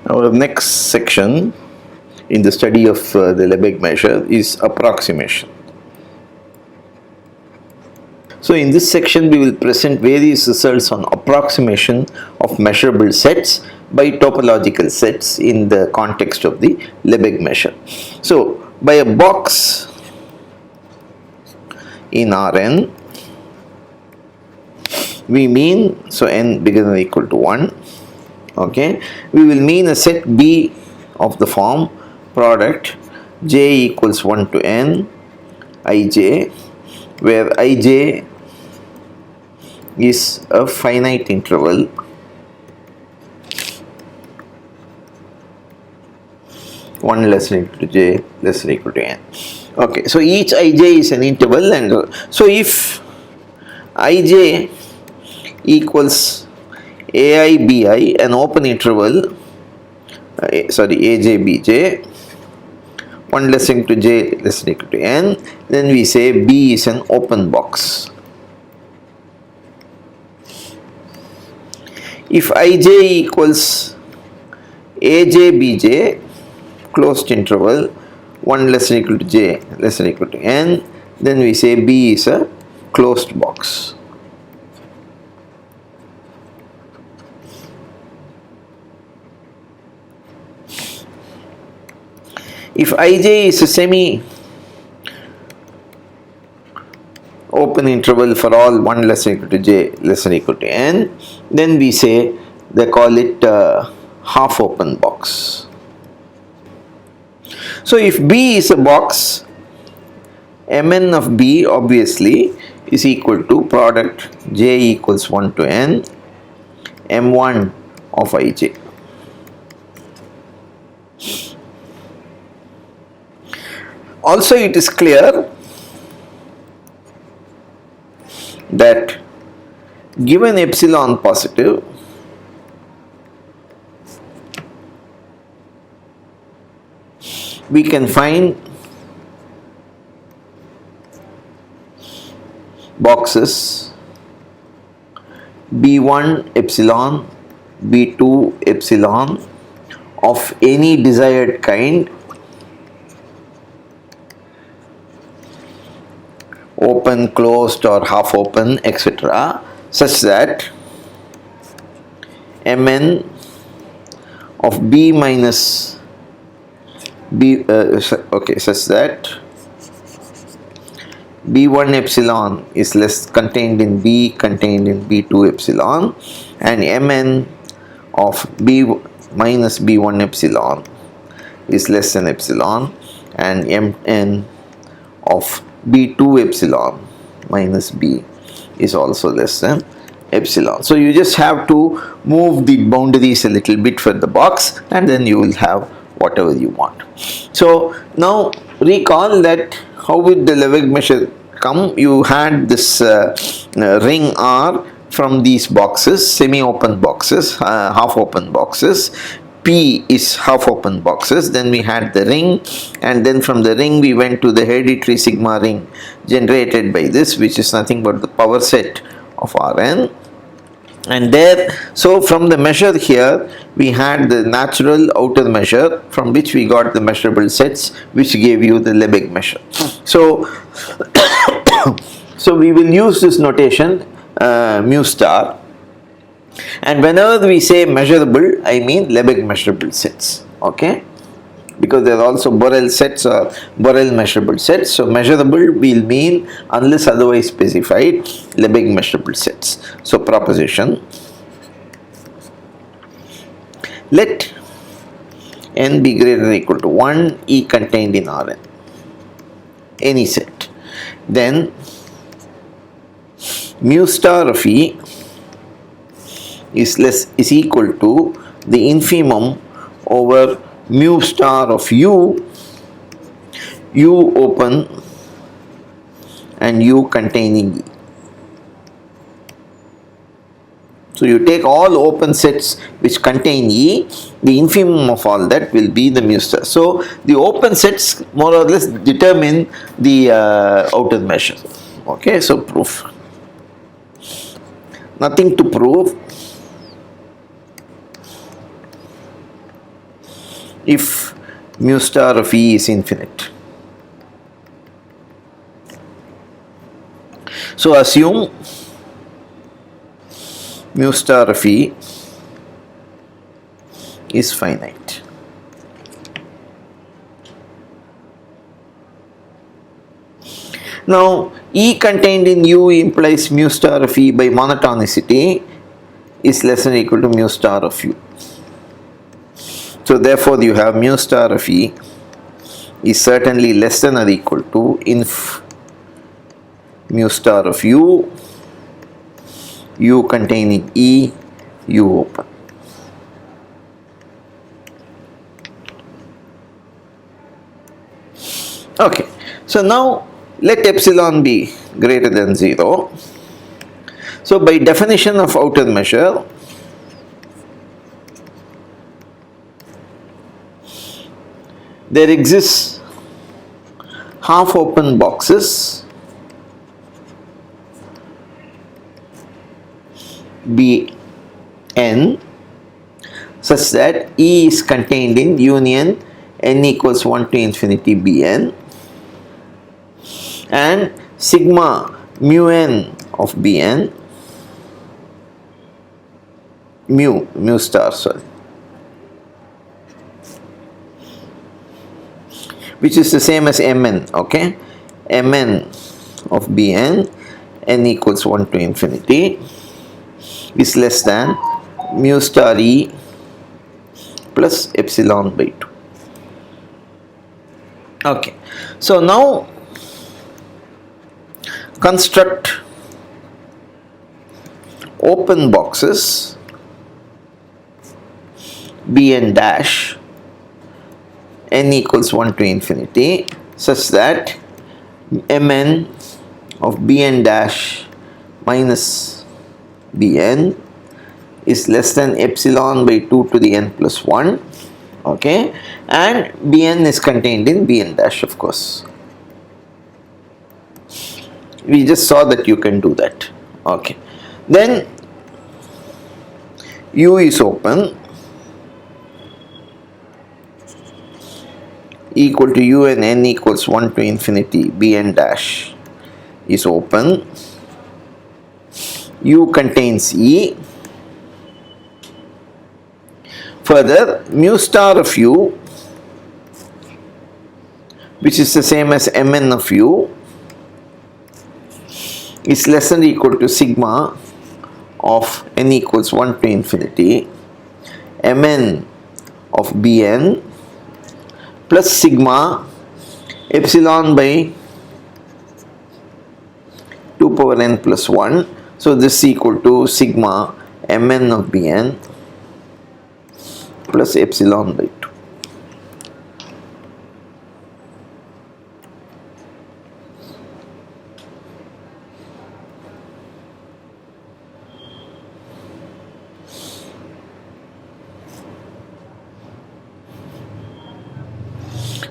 Our next section in the study of the Lebesgue measure is approximation. So in this section we will present various results on approximation of measurable sets by topological sets in the context of the Lebesgue measure. So by a box in Rn, we mean, so n bigger than or equal to 1, okay, we will mean a set B of the form product j equals 1 to n ij, where ij is a finite interval one less than equal to j less than equal to n. Okay, so each ij is an interval, and so if ij equals ai bi, an open interval, aj bj, 1 less than equal to j less than equal to n, then we say B is an open box. If ij equals aj bj, closed interval, 1 less than equal to j less than equal to n, then we say B is a closed box. If ij is a semi open interval for all 1 less than equal to j less than equal to n, then we say they call it half open box. So if B is a box, Mn of B obviously is equal to product j equals 1 to n M1 of ij. Also, it is clear that given epsilon positive, we can find boxes B1 epsilon, B2 epsilon of any desired kind, open, closed or half open, etc., such that Mn of B minus B, such that B1 epsilon is less contained in B contained in B2 epsilon, and Mn of B minus B1 epsilon is less than epsilon, and Mn of B2 epsilon minus B is also less than epsilon. So you just have to move the boundaries a little bit for the box, and then you will have whatever you want. So now recall that how would the Lebesgue measure come? You had this ring R from these boxes, semi-open boxes, half-open boxes. P is half-open boxes. Then we had the ring, and then from the ring we went to the hereditary sigma ring generated by this, which is nothing but the power set of Rn. And there, so from the measure here, we had the natural outer measure from which we got the measurable sets, which gave you the Lebesgue measure. So, so we will use this notation mu star, and whenever we say measurable, I mean Lebesgue measurable sets, okay? Because there are also Borel sets or Borel measurable sets. So measurable will mean, unless otherwise specified, Lebesgue measurable sets. So proposition, let n be greater than or equal to 1, E contained in Rn, any set, then mu star of E is equal to the infimum over mu star of U open and U containing E. So you take all open sets which contain E, the infimum of all that will be the mu star. So the open sets more or less determine the outer measure. Okay, so proof. Nothing to prove. if mu star of E is infinite. So assume mu star of E is finite. Now E contained in U implies mu star of E by monotonicity is less than or equal to mu star of U. So therefore you have mu star of E is certainly less than or equal to inf mu star of U, U containing E, U open. Okay, so now let epsilon be greater than 0. So by definition of outer measure, there exists half open boxes Bn such that E is contained in union n equals 1 to infinity Bn, and sigma mu n of Bn, mu star, sorry, which is the same as Mn, okay? Mn of Bn, n equals 1 to infinity, is less than mu star E plus epsilon by 2. Okay, so now construct open boxes Bn dash n equals 1 to infinity such that Mn of Bn dash minus Bn is less than epsilon by 2 to the n plus 1, okay, and Bn is contained in Bn dash, of course. We just saw that you can do that, okay. Then U is open equal to U and n equals 1 to infinity Bn dash is open. U contains E. Further, mu star of U, which is the same as Mn of U, is less than or equal to sigma of n equals 1 to infinity Mn of Bn plus sigma epsilon by 2 power n plus 1. So this is equal to sigma Mn of Bn plus epsilon by 2.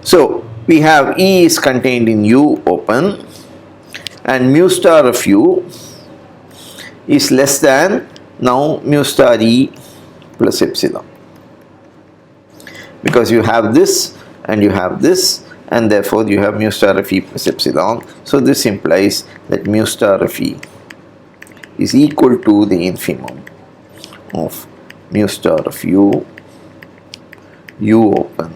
So we have E is contained in U open, and mu star of U is less than now mu star E plus epsilon, because you have this and you have this, and therefore you have mu star of E plus epsilon. So this implies that mu star of E is equal to the infimum of mu star of U, U open,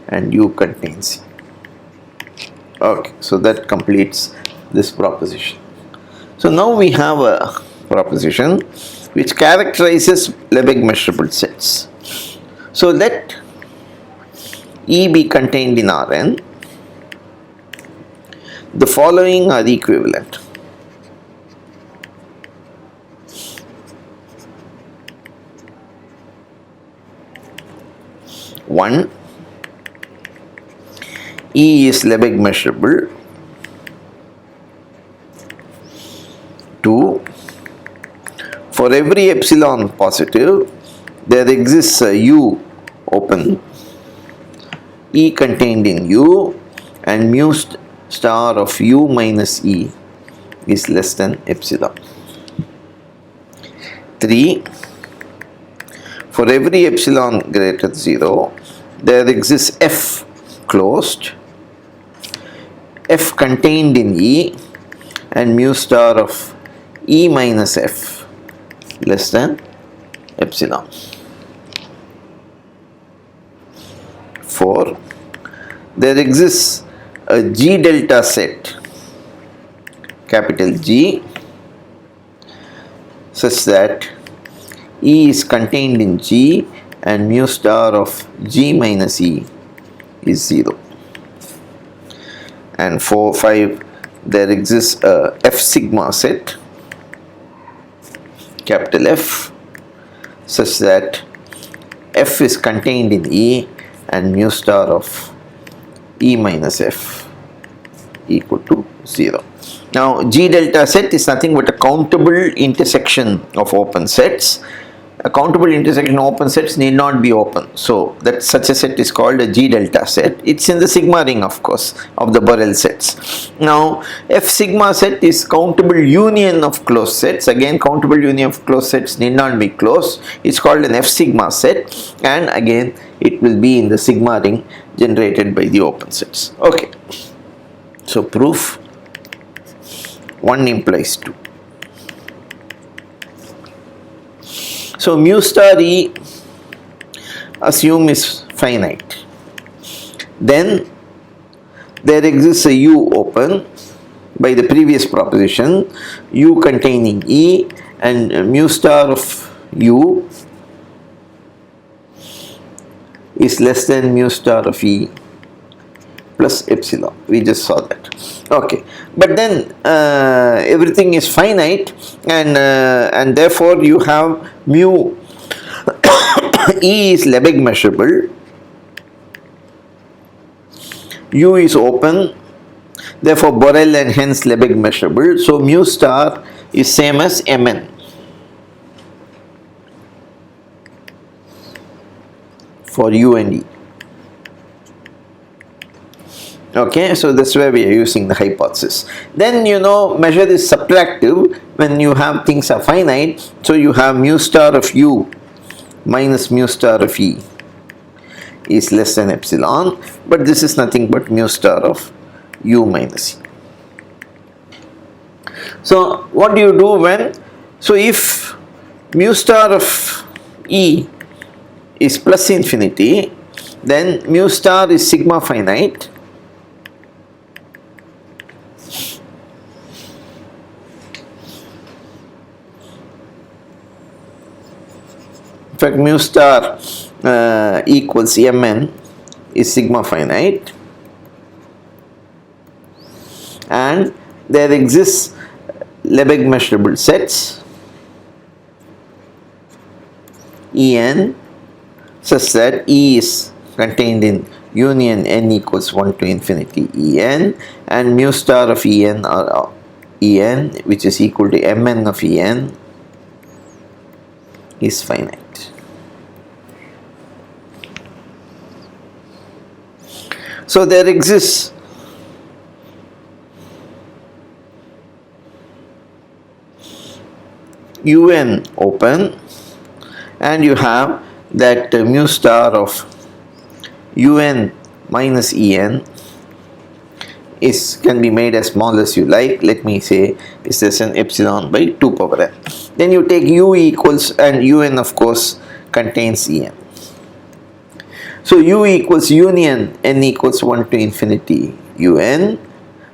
and U contains E. Okay, so that completes this proposition. So now we have a proposition which characterizes Lebesgue measurable sets. So let E be contained in Rn. The following are equivalent. One, E is Lebesgue measurable. 2, for every epsilon positive, there exists a U open, E contained in U, and mu star of U minus E is less than epsilon. 3, for every epsilon greater than 0, there exists F closed, F contained in E, and mu star of E minus F less than epsilon. 4. There exists a G delta set, capital G, such that E is contained in G and mu star of G minus E is 0. And 5. There exists a F sigma set, capital F, such that F is contained in E and mu star of E minus F equal to 0. Now, G delta set is nothing but a countable intersection of open sets. A countable intersection of open sets need not be open. So, that such a set is called a G delta set. It's in the sigma ring, of course, of the Borel sets. Now, F sigma set is countable union of closed sets. Again, countable union of closed sets need not be closed. It's called an F sigma set, and again, it will be in the sigma ring generated by the open sets. Okay. So, proof 1 implies 2. So, mu star E assume is finite. Then there exists a U open by the previous proposition, U containing E, and mu star of U is less than mu star of E plus epsilon. We just saw that. Okay, but then everything is finite, and therefore you have mu E is Lebesgue measurable, U is open, therefore Borel and hence Lebesgue measurable. So mu star is same as Mn for U and E. Okay, so that's where we are using the hypothesis. Then measure is subtractive when you have things are finite. So you have mu star of U minus mu star of E is less than epsilon, but this is nothing but mu star of U minus E. So what do you do when? So if mu star of E is plus infinity, then mu star is sigma finite. In fact, mu star equals Mn is sigma finite, and there exists Lebesgue measurable sets En such that E is contained in union n equals 1 to infinity En, and mu star of En or En, which is equal to Mn of En, is finite. So there exists Un open, and you have that mu star of Un minus En can be made as small as you like. Let me say is this an epsilon by 2 power n. Then you take U equals, and Un of course contains En. So U equals union n equals 1 to infinity Un,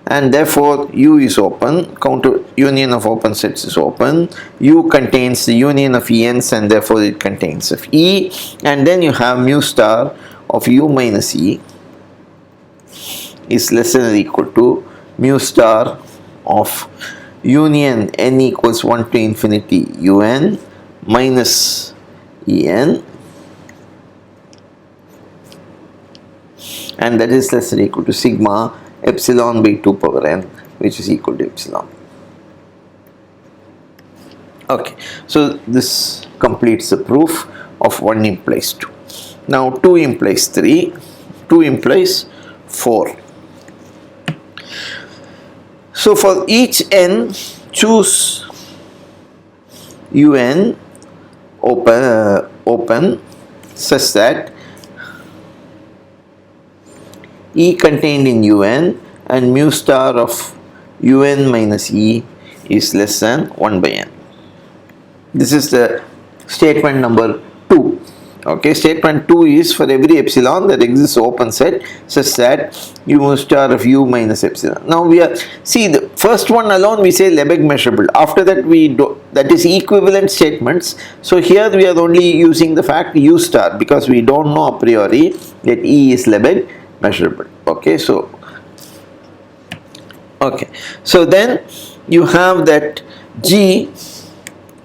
and therefore U is open, counter union of open sets is open, U contains the union of Ens, and therefore it contains of E, and then you have mu star of U minus E is less than or equal to mu star of union n equals 1 to infinity Un minus En, and that is less than or equal to sigma epsilon by 2 power n, which is equal to epsilon. Okay, so this completes the proof of 1 implies 2. Now 2 implies 3, 2 implies 4. So for each n, choose Un open such that E contained in Un and mu star of Un minus E is less than 1 by n. This is the statement number 2. Okay, statement 2 is for every epsilon that exists open set such that u mu star of u minus epsilon. Now we are, see, the first one alone we say Lebesgue measurable. After that we do, that is equivalent statements. So here we are only using the fact u star because we don't know a priori that E is Lebesgue measurable. Okay, so then you have that G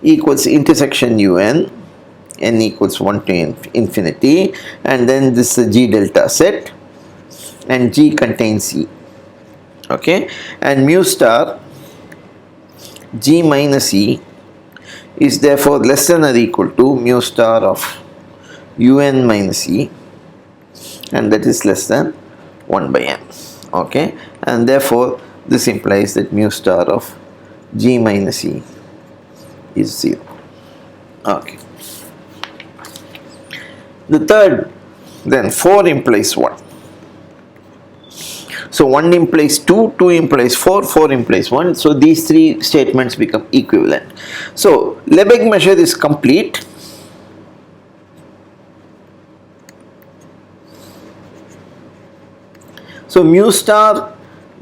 equals intersection Un, n equals 1 to infinity, and then this is a G delta set, and G contains E. Okay, and mu star G minus E is therefore less than or equal to mu star of Un minus E, and that is less than 1 by n. Okay, and therefore this implies that mu star of G minus E is 0. Okay. The third, then 4 implies 1. So 1 implies 2, 2 implies 4, 4 implies 1. So these three statements become equivalent. So Lebesgue measure is complete. So mu star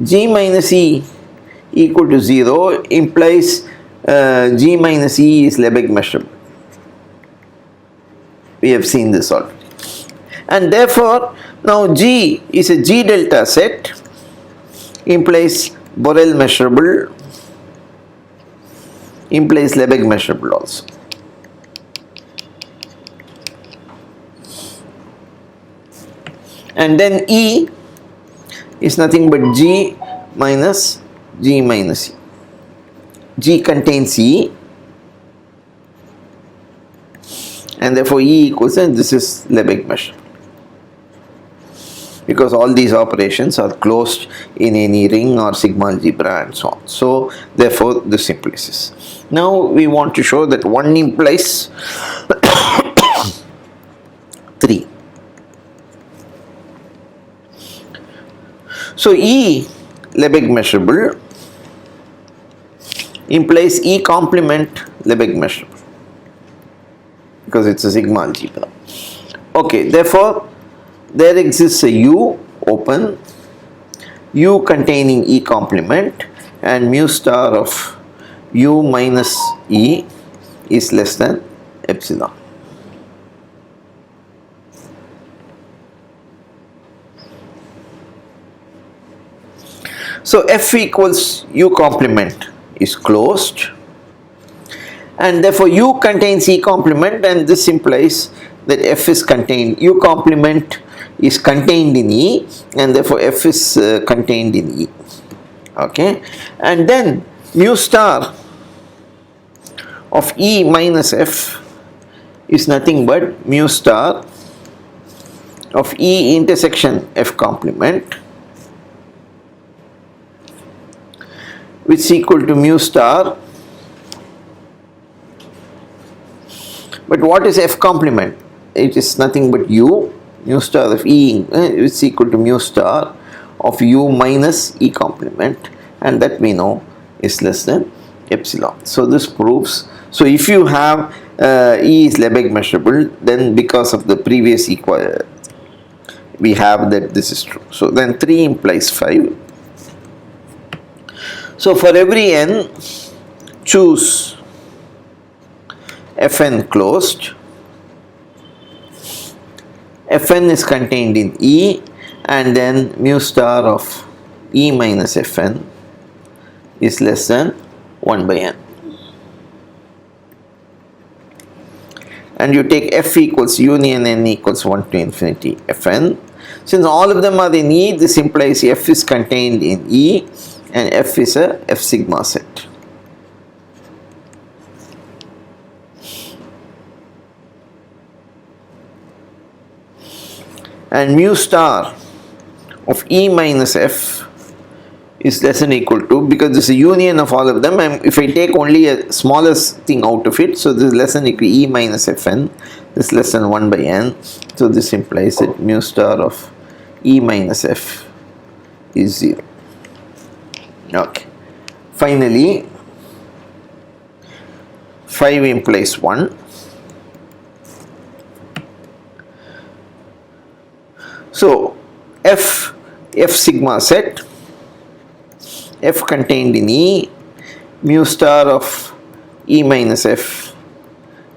G minus E equal to 0 implies G minus E is Lebesgue measurable. We have seen this already. And therefore, now G is a G delta set, implies Borel measurable, implies Lebesgue measurable also. And then E is nothing but G minus G minus E. G contains E, and therefore E equals, and this is Lebesgue measurable, because all these operations are closed in any ring or sigma algebra and so on. So therefore this implies this. Now we want to show that 1 implies 3. So E Lebesgue measurable implies E complement Lebesgue measurable, because it's a sigma algebra. Okay, therefore there exists a U open, U containing E complement, and mu star of U minus E is less than epsilon. So F equals U complement is closed, and therefore U contains E complement, and this implies that F is contained, U complement is contained in E, and therefore F is contained in E. Okay, and then mu star of E minus F is nothing but mu star of E intersection F complement, which is equal to mu star. But what is F complement? It is nothing but U, mu star of E, which is equal to mu star of U minus E complement, and that we know is less than epsilon. So this proves, so if you have E is Lebesgue measurable, then because of the previous we have that this is true. So then 3 implies 5. So for every n, choose Fn closed. Fn is contained in E, and then mu star of E minus Fn is less than 1 by n. And you take F equals union n equals 1 to infinity Fn. Since all of them are in E, this implies F is contained in E, and F is a F sigma set. And mu star of E minus F is less than or equal to, because this is a union of all of them, and if I take only a smallest thing out of it, so this is less than or equal to E minus Fn, this is less than 1 by n, so this implies that mu star of E minus F is 0. Okay. Finally, 5 implies 1. So F sigma set, F contained in E, mu star of E minus F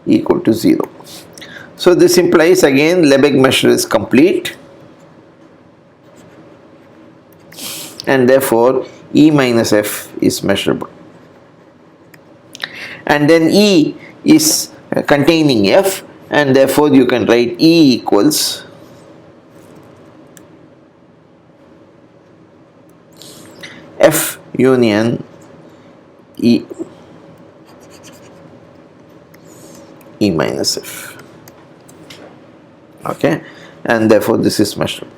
equal to 0. So this implies again Lebesgue measure is complete, and therefore E minus F is measurable. And then E is containing F, and therefore you can write E equals F union E minus F. Okay, and therefore this is measurable.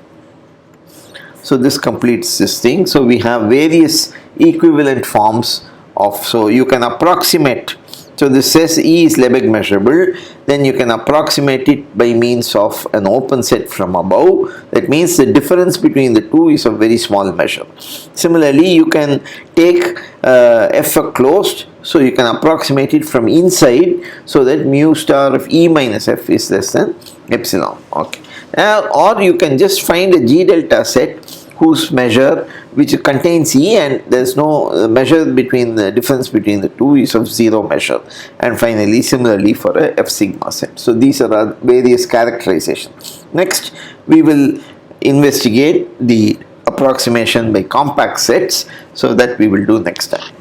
So this completes this thing. So we have various equivalent forms of, so you can approximate. So this says E is Lebesgue measurable, then you can approximate it by means of an open set from above. That means the difference between the two is a very small measure. Similarly, you can take F a closed, so you can approximate it from inside, so that mu star of E minus F is less than epsilon. Okay. Or you can just find a G delta set whose measure which contains E, and there is no measure between the difference between the two is of 0 measure. And finally, similarly for a F sigma set. So these are our various characterizations. Next, we will investigate the approximation by compact sets, so that we will do next time.